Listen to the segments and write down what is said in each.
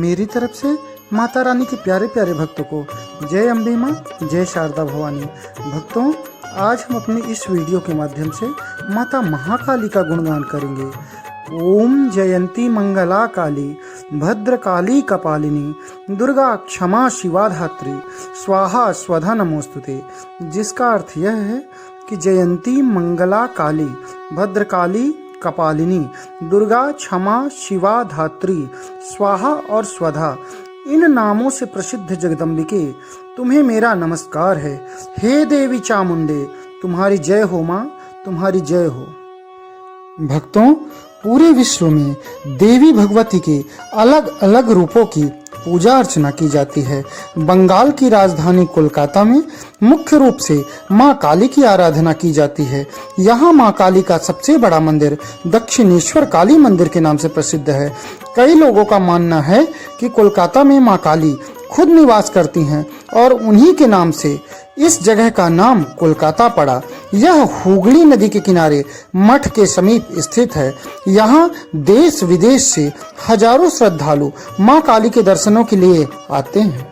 मेरी तरफ से माता रानी के प्यारे प्यारे भक्तों को जय अम्बे माँ, जय शारदा भवानी। भक्तों, आज हम अपने इस वीडियो के माध्यम से माता महाकाली का गुणगान करेंगे। ओम जयंती मंगला काली, भद्र काली कपालिनी, दुर्गा क्षमा शिवा धात्री, स्वाहा स्वधा नमोस्तुते। जिसका अर्थ यह है कि जयंती मंगला काली, भद्र काली कपालिनी, दुर्गा क्षमा शिवा धात्री, स्वाहा और स्वधा, इन नामों से प्रसिद्ध जगदम्बिके, तुम्हें मेरा नमस्कार है। हे देवी चामुंडे, तुम्हारी जय हो माँ, तुम्हारी जय हो। भक्तों, पूरे विश्व में देवी भगवती के अलग अलग रूपों की पूजा अर्चना की जाती है। बंगाल की राजधानी कोलकाता में मुख्य रूप से माँ काली की आराधना की जाती है। यहाँ माँ काली का सबसे बड़ा मंदिर दक्षिणेश्वर काली मंदिर के नाम से प्रसिद्ध है। कई लोगों का मानना है कि कोलकाता में माँ काली खुद निवास करती हैं और उन्हीं के नाम से इस जगह का नाम कोलकाता पड़ा। यह हुगली नदी के किनारे मठ के समीप स्थित है। यहाँ देश विदेश से हजारों श्रद्धालु माँ काली के दर्शनों के लिए आते हैं।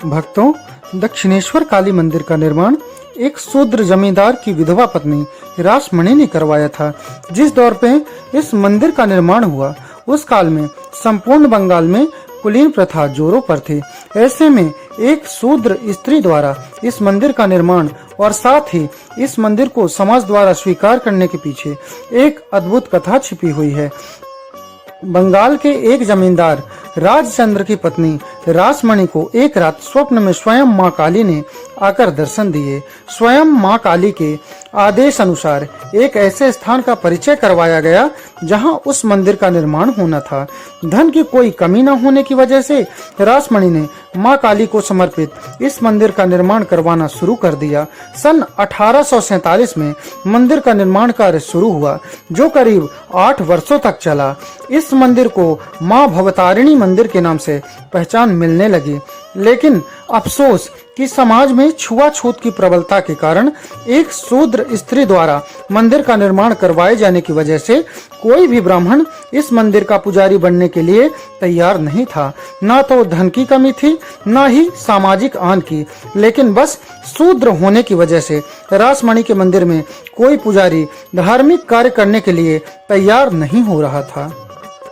भक्तों, दक्षिणेश्वर काली मंदिर का निर्माण एक शूद्र जमींदार की विधवा पत्नी रासमणि ने करवाया था। जिस दौर पे इस मंदिर का निर्माण हुआ, उस काल में संपूर्ण बंगाल में कुलीन प्रथा जोरों पर थी। ऐसे में एक शूद्र स्त्री द्वारा इस मंदिर का निर्माण और साथ ही इस मंदिर को समाज द्वारा स्वीकार करने के पीछे एक अद्भुत कथा छिपी हुई है। बंगाल के एक जमींदार राजचंद्र की पत्नी रासमणि को एक रात स्वप्न में स्वयं माँ काली ने आकर दर्शन दिए। स्वयं माँ काली के आदेश अनुसार एक ऐसे स्थान का परिचय करवाया गया जहां उस मंदिर का निर्माण होना था। धन की कोई कमी न होने की वजह से रासमणि ने माँ काली को समर्पित इस मंदिर का निर्माण करवाना शुरू कर दिया। सन 1847 में मंदिर का निर्माण कार्य शुरू हुआ, जो करीब 8 वर्षों तक चला। इस मंदिर को माँ भवतारिणी मंदिर के नाम से पहचान मिलने लगी। लेकिन अफसोस कि समाज में छुआछूत की प्रबलता के कारण एक शूद्र स्त्री द्वारा मंदिर का निर्माण करवाए जाने की वजह से कोई भी ब्राह्मण इस मंदिर का पुजारी बनने के लिए तैयार नहीं था। ना तो धन की कमी थी, ना ही सामाजिक आन की, लेकिन बस शूद्र होने की वजह से रासमणि के मंदिर में कोई पुजारी धार्मिक कार्य करने के लिए तैयार नहीं हो रहा था।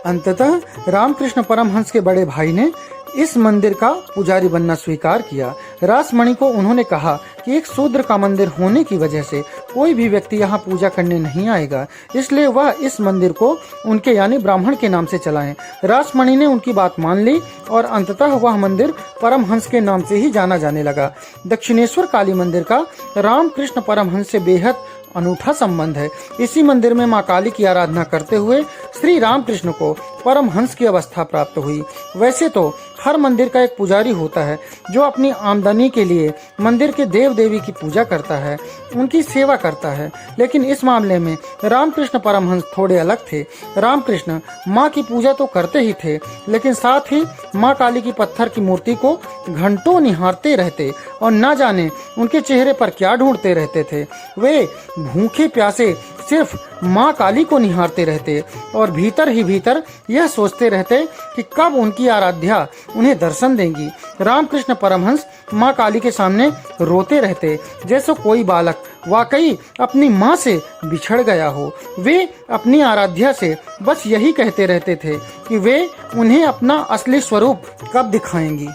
अंततः रामकृष्ण परमहंस के बड़े भाई ने इस मंदिर का पुजारी बनना स्वीकार किया। रासमणि को उन्होंने कहा कि एक शूद्र का मंदिर होने की वजह से कोई भी व्यक्ति यहाँ पूजा करने नहीं आएगा, इसलिए वह इस मंदिर को उनके यानी ब्राह्मण के नाम से चलाएं। रासमणि ने उनकी बात मान ली और अंततः वह मंदिर परमहंस के नाम से ही जाना जाने लगा। दक्षिणेश्वर काली मंदिर का रामकृष्ण परमहंस से बेहद अनूठा संबंध है। इसी मंदिर में माँ काली की आराधना करते हुए श्री रामकृष्ण को परमहंस की अवस्था प्राप्त हुई। वैसे तो हर मंदिर का एक पुजारी होता है जो अपनी आमदनी के लिए मंदिर के देव देवी की पूजा करता है, उनकी सेवा करता है, लेकिन इस मामले में रामकृष्ण परमहंस थोड़े अलग थे। रामकृष्ण माँ की पूजा तो करते ही थे, लेकिन साथ ही माँ काली की पत्थर की मूर्ति को घंटों निहारते रहते और न जाने उनके चेहरे पर क्या ढूंढते रहते थे। वे भूखे प्यासे सिर्फ माँ काली को निहारते रहते और भीतर ही भीतर यह सोचते रहते कि कब उनकी आराध्या उन्हें दर्शन देंगी। रामकृष्ण परमहंस माँ काली के सामने रोते रहते, जैसे कोई बालक वाकई अपनी माँ से बिछड़ गया हो। वे अपनी आराध्या से बस यही कहते रहते थे कि वे उन्हें अपना असली स्वरूप कब दिखाएंगी।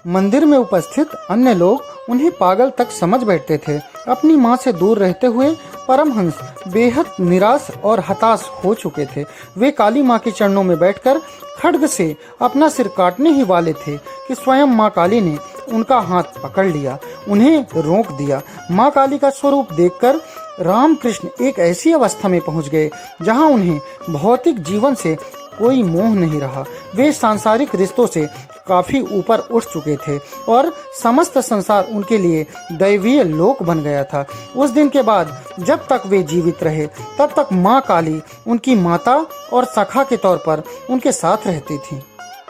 मंदिर में उपस्थित अन्य लोग उन्हें पागल तक समझ बैठते थे। अपनी माँ से दूर रहते हुए परमहंस बेहद निराश और हताश हो चुके थे। वे काली माँ के चरणों में बैठकर खड्ग से अपना सिर काटने ही वाले थे कि स्वयं माँ काली ने उनका हाथ पकड़ लिया, उन्हें रोक दिया। माँ काली का स्वरूप देखकर रामकृष्ण एक ऐसी अवस्था में पहुँच गए जहाँ उन्हें भौतिक जीवन से कोई मोह नहीं रहा। वे सांसारिक रिश्तों से काफी ऊपर उठ चुके थे और समस्त संसार उनके लिए दैवीय लोक बन गया था। उस दिन के बाद जब तक वे जीवित रहे, तब तक माँ काली उनकी माता और सखा के तौर पर उनके साथ रहती थी।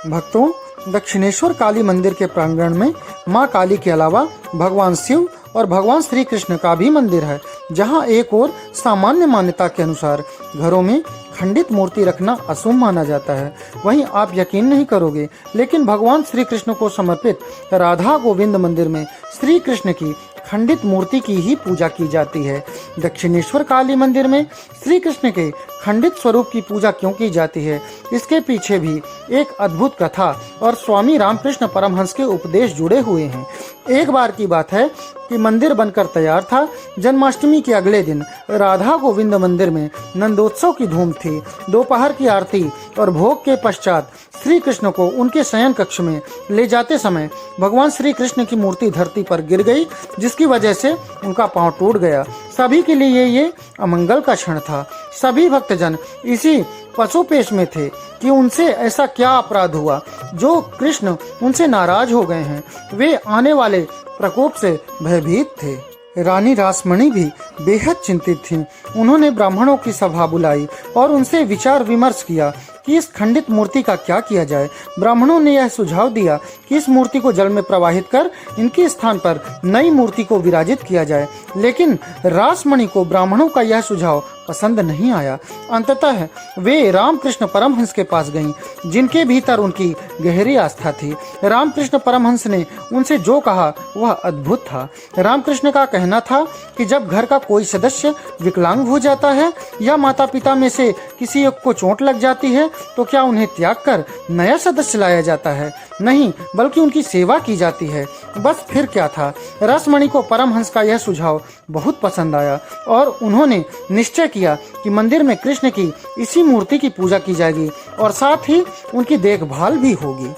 भक्तों, दक्षिणेश्वर काली मंदिर के प्रांगण में माँ काली के अलावा भगवान शिव और भगवान श्री कृष्ण का भी मंदिर है, जहाँ एक और सामान्य मान्यता के अनुसार घरों में खंडित मूर्ति रखना अशुभ माना जाता है। वहीं आप यकीन नहीं करोगे, लेकिन भगवान श्री कृष्ण को समर्पित राधा गोविंद मंदिर में श्री कृष्ण की खंडित मूर्ति की ही पूजा की जाती है। दक्षिणेश्वर काली मंदिर में श्री कृष्ण के खंडित स्वरूप की पूजा क्यों की जाती है, इसके पीछे भी एक अद्भुत कथा और स्वामी रामकृष्ण परमहंस के उपदेश जुड़े हुए हैं। एक बार की बात है कि मंदिर बनकर तैयार था। जन्माष्टमी के अगले दिन राधा गोविंद मंदिर में नंदोत्सव की धूम थी। दोपहर की आरती और भोग के पश्चात श्री कृष्ण को उनके शयन कक्ष में ले जाते समय भगवान श्री कृष्ण की मूर्ति धरती पर गिर गई, जिसकी वजह से उनका पांव टूट गया। सभी के लिए ये अमंगल का क्षण था। सभी भक्तजन इसी पशुपेश में थे कि उनसे ऐसा क्या अपराध हुआ जो कृष्ण उनसे नाराज हो गए हैं। वे आने वाले प्रकोप से भयभीत थे। रानी रासमणी भी बेहद चिंतित थीं। उन्होंने ब्राह्मणों की सभा बुलाई और उनसे विचार विमर्श किया कि इस खंडित मूर्ति का क्या किया जाए। ब्राह्मणों ने यह सुझाव दिया कि इस मूर्ति को जल में प्रवाहित कर इनके स्थान पर नई मूर्ति को विराजित किया जाए, लेकिन रासमणी को ब्राह्मणों का यह सुझाव पसंद नहीं आया। अंततः वे रामकृष्ण परमहंस के पास गईं, जिनके भीतर उनकी गहरी आस्था थी। रामकृष्ण परमहंस ने उनसे जो कहा वह अद्भुत था। रामकृष्ण का कहना था कि जब घर का कोई सदस्य विकलांग हो जाता है या माता पिता में से किसी एक को चोट लग जाती है तो क्या उन्हें त्याग कर नया सदस्य लाया जाता है? नहीं, बल्कि उनकी सेवा की जाती है। बस फिर क्या था। रासमणी को परमहंस का यह सुझाव बहुत पसंद आया और उन्होंने निश्चय किया कि मंदिर में कृष्ण की इसी मूर्ति की पूजा की जाएगी और साथ ही उनकी देखभाल भी होगी।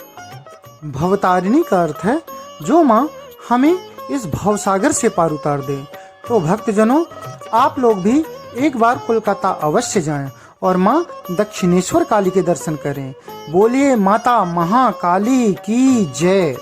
भवतारिणी का अर्थ है जो माँ हमें इस भवसागर से पार उतार दे। तो भक्तजनों, आप लोग भी एक बार कोलकाता अवश्य जाएं और माँ दक्षिणेश्वर काली के दर्शन करें। बोलिए माता महाकाली की जय।